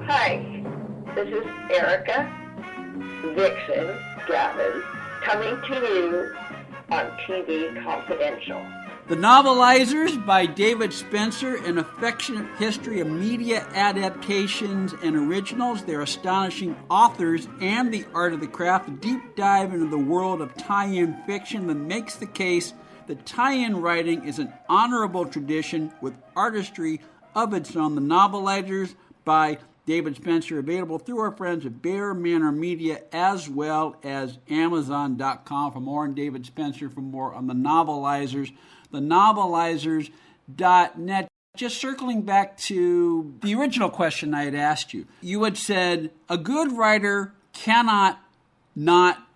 Hi, this is Erica Vixen Gavin coming to you on TV Confidential. The Novelizers by David Spencer, an affectionate history of media adaptations and originals, their astonishing authors, and the art of the craft, a deep dive into the world of tie-in fiction that makes the case that tie-in writing is an honorable tradition with artistry of its own. The Novelizers by David Spencer, available through our friends at Bear Manor Media as well as Amazon.com for more, and David Spencer for more on the Novelizers, thenovelizers.net. Just circling back to the original question I had asked you. You had said a good writer cannot not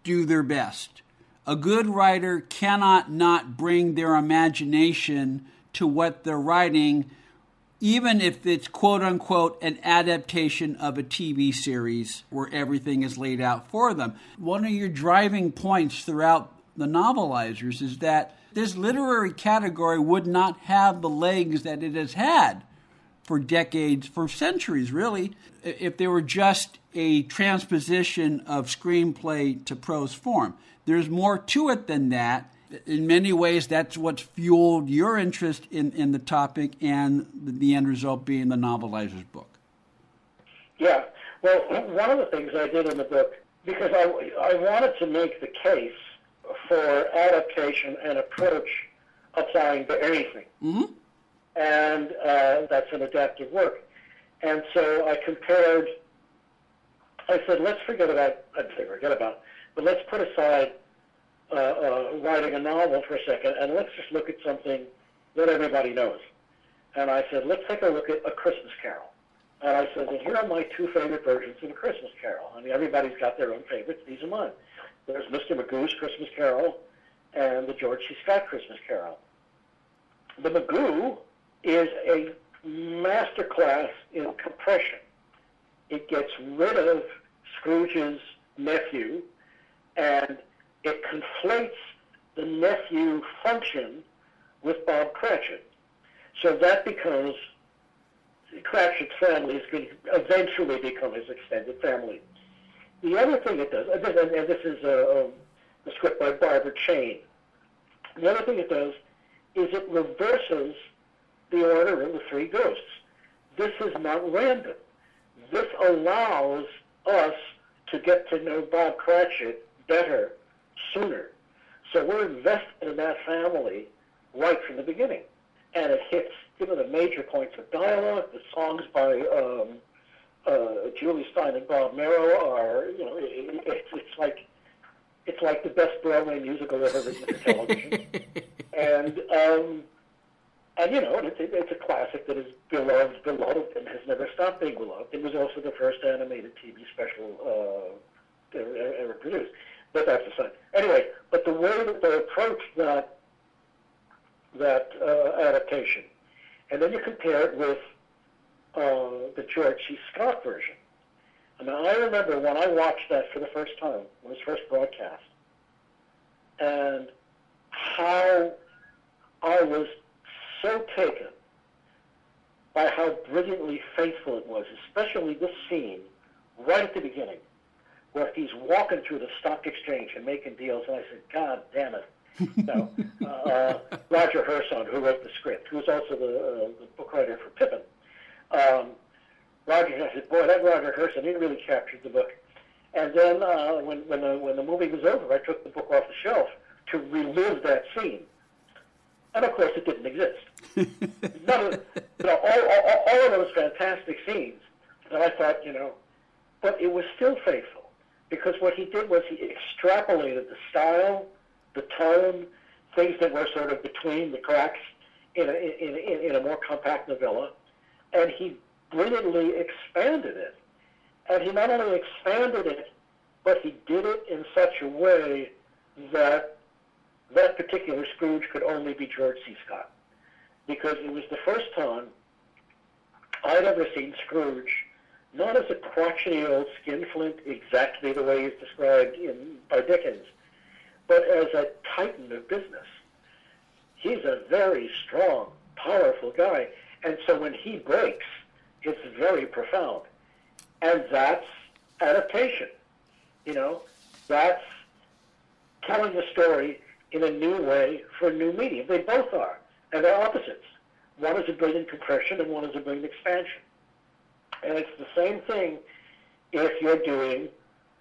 do their best. A good writer cannot not bring their imagination to what they're writing, even if it's quote-unquote an adaptation of a TV series where everything is laid out for them. One of your driving points throughout the Novelizers is that this literary category would not have the legs that it has had for decades, for centuries really, if they were just a transposition of screenplay to prose form. There's more to it than that. In many ways, that's what's fueled your interest in the topic and the end result being the Novelizers book. Yeah. Well, one of the things I did in the book, because I wanted to make the case for adaptation and approach applying to anything. Mm-hmm. And that's an adaptive work. And so I said, let's forget about, but let's put aside writing a novel for a second, and let's just look at something that everybody knows. And I said, let's take a look at A Christmas Carol. And I said, well, here are my two favorite versions of A Christmas Carol. I mean, everybody's got their own favorites. These are mine. There's Mr. Magoo's Christmas Carol and the George C. Scott Christmas Carol. The Magoo is a masterclass in compression. It gets rid of Scrooge's nephew, and it conflates the nephew function with Bob Cratchit. So that becomes, Cratchit's family is going to eventually become his extended family. The other thing it does, and this is a script by Barbara Chain, the other thing it does is it reverses the order of the three ghosts. This is not random. This allows us to get to know Bob Cratchit better sooner. So we're invested in that family right from the beginning. And it hits, the major points of dialogue. The songs by Julie Stein and Bob Merrill are, it's like the best Broadway musical ever written for television. and it's a classic that is beloved, and has never stopped being beloved. It was also the first animated TV special ever produced. But that's aside. Anyway, but the way that they approached that adaptation, and then you compare it with the George C. Scott version. And I remember when I watched that for the first time, when it was first broadcast, and how I was so taken by how brilliantly faithful it was, especially this scene right at the beginning, where he's walking through the stock exchange and making deals, and I said, God damn it. Roger Herson, who wrote the script, who was also the book writer for Pippin. I said, boy, that Roger Herson, he really captured the book. And then when the movie was over, I took the book off the shelf to relive that scene. And of course, it didn't exist. None of, all of those fantastic scenes that I thought, but it was still faithful. Because what he did was he extrapolated the style, the tone, things that were sort of between the cracks in a more compact novella, and he brilliantly expanded it. And he not only expanded it, but he did it in such a way that that particular Scrooge could only be George C. Scott. Because it was the first time I'd ever seen Scrooge not as a crotchety old skinflint exactly the way he's described by Dickens, but as a titan of business. He's a very strong, powerful guy, and so when he breaks, it's very very profound. And that's adaptation. That's telling the story in a new way for a new medium. They both are, and they're opposites. One is a brilliant compression, and one is a brilliant expansion. And it's the same thing if you're doing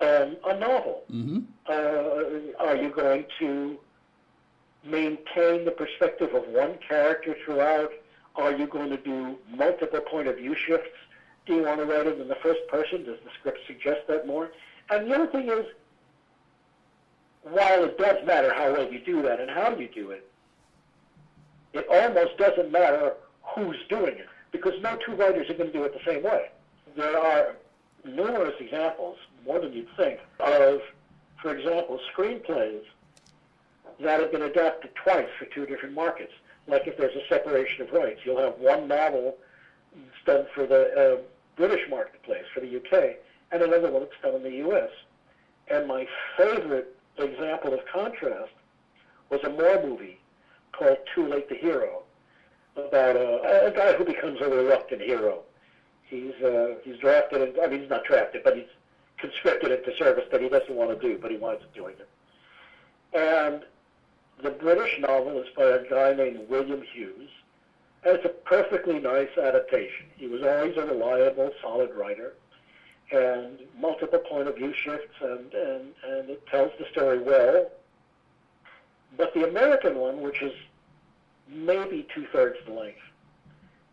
a novel. Mm-hmm. Are you going to maintain the perspective of one character throughout? Are you going to do multiple point of view shifts? Do you want to write it in the first person? Does the script suggest that more? And the other thing is, while it does matter how well you do that and how you do it, it almost doesn't matter who's doing it, because no two writers are going to do it the same way. There are numerous examples, more than you'd think, of, for example, screenplays that have been adapted twice for two different markets. Like if there's a separation of rights, you'll have one novel that's done for the British marketplace, for the UK, and another one that's done in the US. And my favorite example of contrast was a Moore movie called Too Late to Hero, about a guy who becomes a reluctant hero. He's drafted, he's not drafted, but he's conscripted into service that he doesn't want to do, but he winds up doing it. And the British novel is by a guy named William Hughes, and it's a perfectly nice adaptation. He was always a reliable, solid writer, and multiple point of view shifts, and it tells the story well. But the American one, which is maybe two-thirds the length,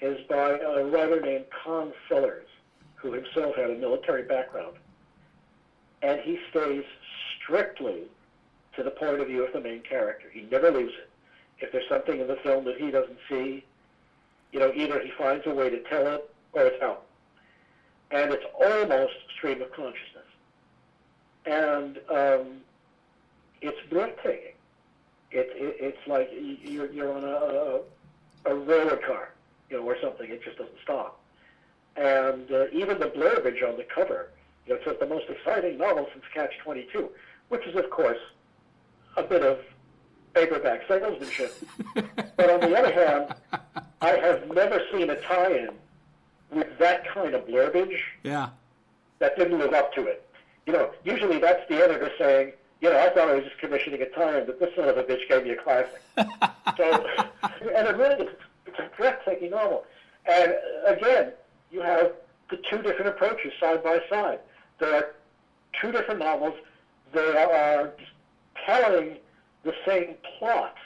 is by a writer named Con Sellers, who himself had a military background. And he stays strictly to the point of view of the main character. He never leaves it. If there's something in the film that he doesn't see, either he finds a way to tell it or it's out. And it's almost stream of consciousness. And it's breathtaking. It's like you're on a railroad car, or something. It just doesn't stop. And even the blurbage on the cover, it says the most exciting novel since Catch-22, which is, of course, a bit of paperback salesmanship. But on the other hand, I have never seen a tie-in with that kind of blurbage that didn't live up to it. Usually that's the editor saying, I thought I was just commissioning a tie-in, but this son of a bitch gave me a classic. And it really is, it's a breathtaking novel. And again, you have the two different approaches side by side. There are two different novels. They are telling the same plot,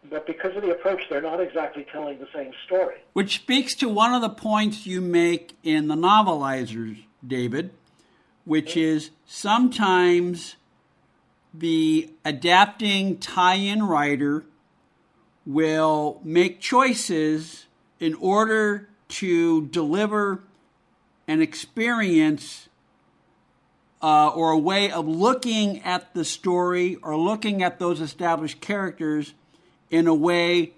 but because of the approach, they're not exactly telling the same story. Which speaks to one of the points you make in the novelizers, David, which is sometimes the adapting tie-in writer will make choices in order to deliver an experience or a way of looking at the story or looking at those established characters in a way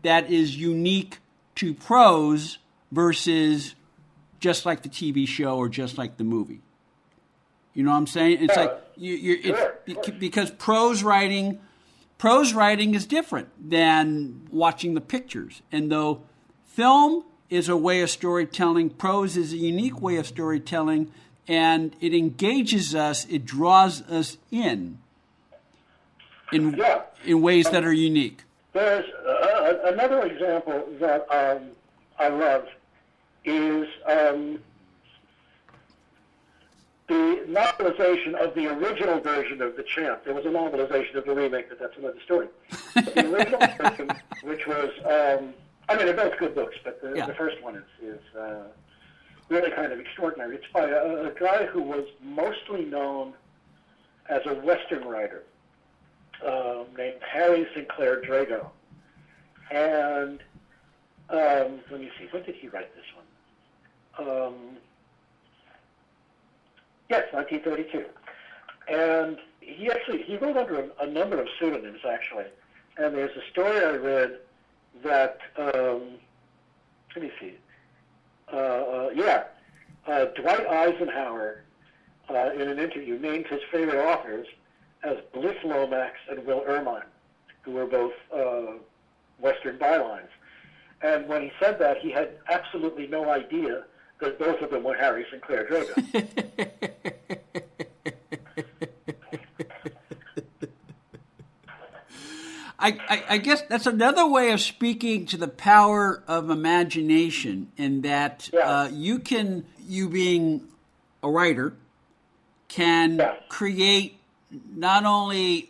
that is unique to prose versus just like the TV show or just like the movie. You know what I'm saying? It's because prose writing is different than watching the pictures. And though film is a way of storytelling, prose is a unique way of storytelling, and it engages us, it draws us in ways that are unique. There's another example that I love is the novelization of the original version of The Champ. There was a novelization of the remake, but that's another story. But the original version, which was, they're both good books, but the first one is really kind of extraordinary. It's by a guy who was mostly known as a Western writer named Harry Sinclair Drago. And let me see, when did he write this one? Yes, 1932. And he wrote under a number of pseudonyms, actually. And there's a story I read that, let me see, Dwight Eisenhower, in an interview, named his favorite authors as Bliss Lomax and Will Ermine, who were both Western bylines. And when he said that, he had absolutely no idea that both of them were Harry Sinclair Drago. I guess that's another way of speaking to the power of imagination, in that you being a writer, can create not only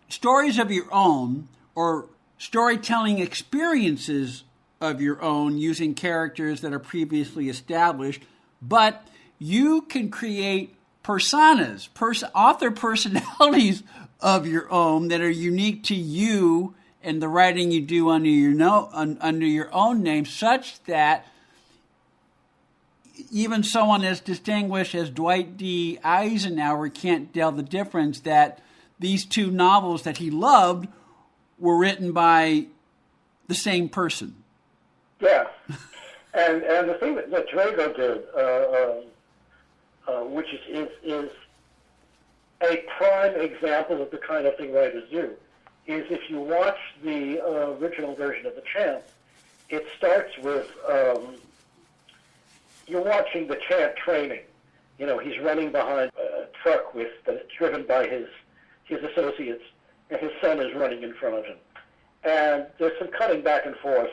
stories of your own or storytelling experiences of your own using characters that are previously established, but you can create personas, author personalities of your own that are unique to you and the writing you do under your own name, such that even someone as distinguished as Dwight D. Eisenhower can't tell the difference that these two novels that he loved were written by the same person. Yeah, and the thing that Drago did, which is a prime example of the kind of thing writers do, is if you watch the original version of The Champ, it starts with you're watching the Champ training. You know, he's running behind a truck that's driven by his associates, and his son is running in front of him. And there's some cutting back and forth,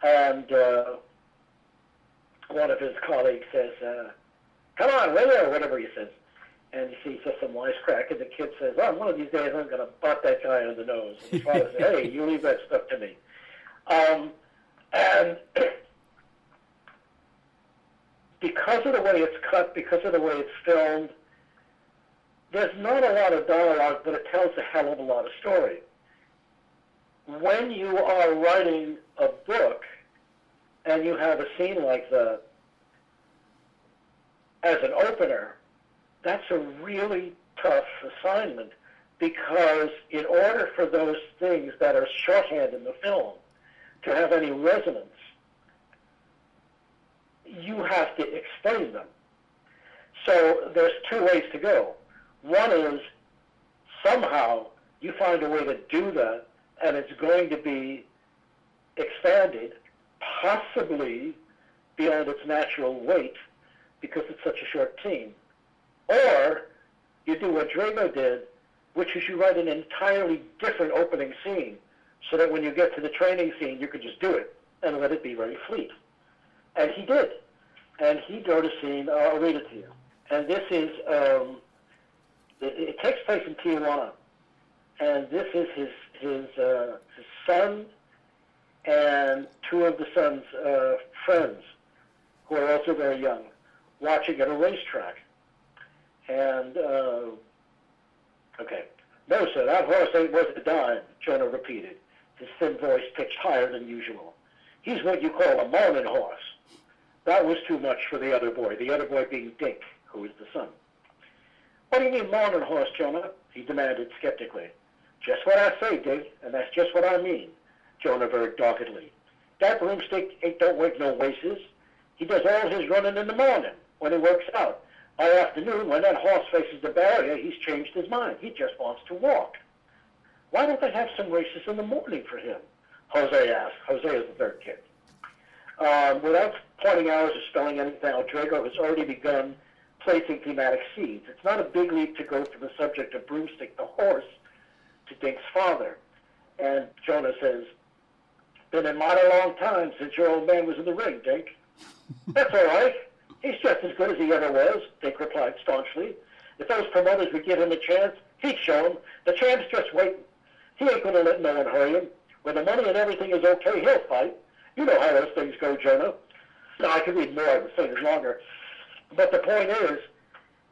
and one of his colleagues says, "Come on, will you?" or whatever he says. And he says some wisecrack, and the kid says, "Oh, one of these days I'm going to butt that guy on the nose." And his father says, "Hey, you leave that stuff to me." And because of the way it's cut, because of the way it's filmed, there's not a lot of dialogue, but it tells a hell of a lot of story. When you are writing a book and you have a scene like that as an opener, that's a really tough assignment, because in order for those things that are shorthand in the film to have any resonance, you have to explain them. So there's two ways to go. One is somehow you find a way to do that, and it's going to be expanded, possibly beyond its natural weight, because it's such a short scene. Or you do what Drago did, which is you write an entirely different opening scene, so that when you get to the training scene, you can just do it and let it be very fleet. And he did. And he wrote a scene, I'll read it to you. And this is, it takes place in Tijuana. And this is his son and two of the son's friends, who are also very young, watching at a racetrack. And, okay. "No, sir, that horse ain't worth a dime," Jonah repeated, his thin voice pitched higher than usual. "He's what you call a morning horse." That was too much for the other boy being Dink, who is the son. "What do you mean morning horse, Jonah?" he demanded skeptically. "Just what I say, Dink, and that's just what I mean," Jonah veered doggedly. "That broomstick don't work no races. He does all his running in the morning, when he works out. By afternoon, when that horse faces the barrier, he's changed his mind. He just wants to walk." "Why don't they have some races in the morning for him?" Jose asked. Jose is the third kid. Without pointing hours or spelling anything out, Drago has already begun placing thematic seeds. It's not a big leap to go from the subject of Broomstick the horse to Dink's father. And Jonah says, "Been a mighty long time since your old man was in the ring, Dink." "That's all right. He's just as good as he ever was," Dink replied staunchly. "If those promoters would give him a chance, he'd show him. The champ's just waiting. He ain't going to let no one hurry him. When the money and everything is okay, he'll fight. You know how those things go, Jonah." Now, I could read more, the thing is longer. But the point is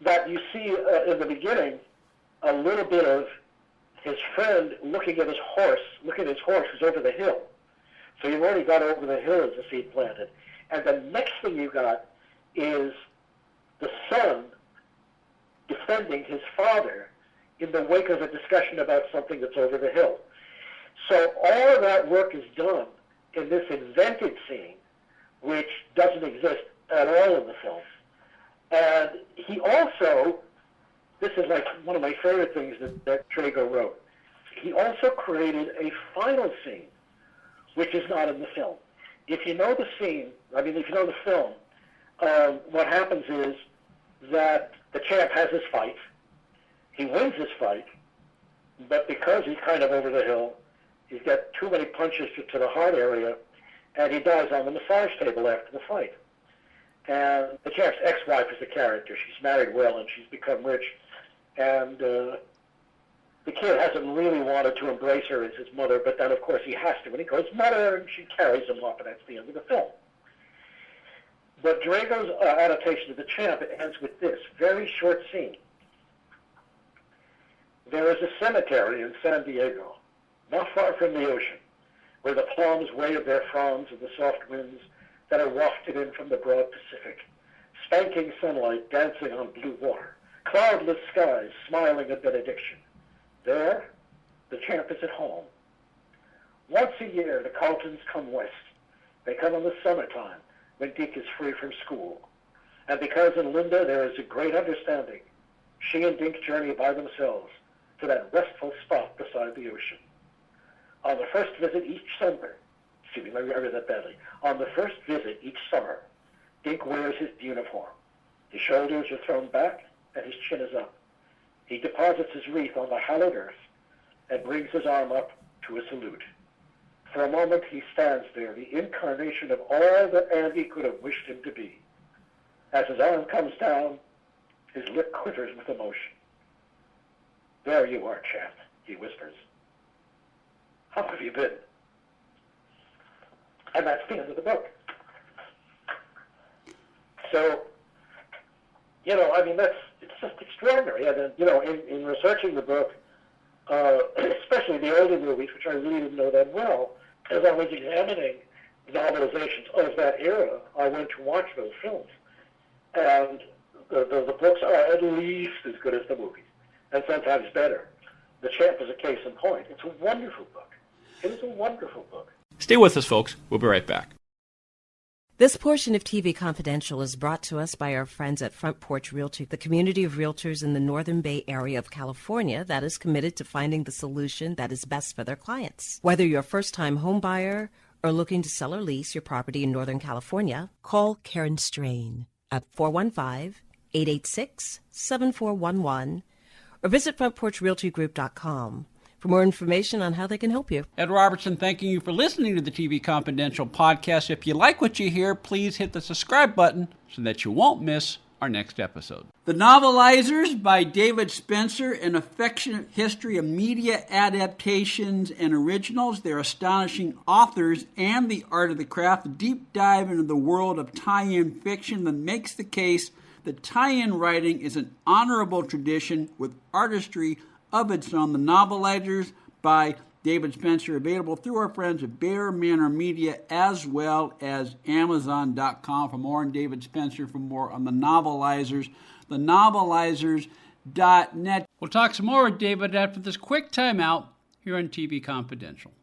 that you see in the beginning a little bit of his friend looking at his horse who's over the hill. So you've already got over the hill as the seed planted. And the next thing you got is the son defending his father in the wake of a discussion about something that's over the hill. So all of that work is done in this invented scene, which doesn't exist at all in the film. And he also, this is like one of my favorite things that Drago wrote, he also created a final scene, which is not in the film. if you know the scene, if you know the film, what happens is that the champ has his fight. He wins his fight, but because he's kind of over the hill, he's got too many punches to the heart area, and he dies on the massage table after the fight. And the champ's ex-wife is a character. She's married well, and she's become rich. And the kid hasn't really wanted to embrace her as his mother, but then, of course, he has to. And he goes, "Mother," and she carries him off, and that's the end of the film. But Drago's adaptation of the champ, it ends with this very short scene. There is a cemetery in San Diego, not far from the ocean, where the palms wave their fronds in the soft winds that are wafted in from the broad Pacific, spanking sunlight dancing on blue water, cloudless skies smiling a benediction. There, the champ is at home. Once a year, the Carltons come west. They come in the summertime, when Dick is free from school. And because in Linda there is a great understanding, she and Dink journey by themselves to that restful spot beside the ocean. On the first visit each summer, I read that badly. On the first visit each summer, Dink wears his uniform. His shoulders are thrown back and his chin is up. He deposits his wreath on the hallowed earth and brings his arm up to a salute. For a moment he stands there, the incarnation of all that Andy could have wished him to be. As his arm comes down, his lip quivers with emotion. "There you are, champ," he whispers. "How have you been?" And that's the end of the book. So, it's just extraordinary. And then, in researching the book, especially the older movies, which I really didn't know that well, as I was examining novelizations of that era, I went to watch those films. And the books are at least as good as the movies, and sometimes better. The Champ is a case in point. It's a wonderful book. It is a wonderful book. Stay with us, folks. We'll be right back. This portion of TV Confidential is brought to us by our friends at Front Porch Realty, the community of realtors in the Northern Bay area of California that is committed to finding the solution that is best for their clients. Whether you're a first-time home buyer or looking to sell or lease your property in Northern California, call Karen Strain at 415-886-7411 or visit frontporchrealtygroup.com for more information on how they can help you. Ed Robertson thanking you for listening to the TV Confidential podcast. If you like what you hear, please hit the subscribe button so that you won't miss our next episode. The Novelizers by David Spencer, an affectionate history of media adaptations and originals. They're astonishing authors and the art of the craft. A deep dive into the world of tie-in fiction that makes the case that tie-in writing is an honorable tradition with artistry of its own. The Novelizers by David Spencer, available through our friends at Bear Manor Media as well as Amazon.com. For more on David Spencer, for more on the Novelizers, thenovelizers.net. We'll talk some more with David after this quick timeout here on TV Confidential.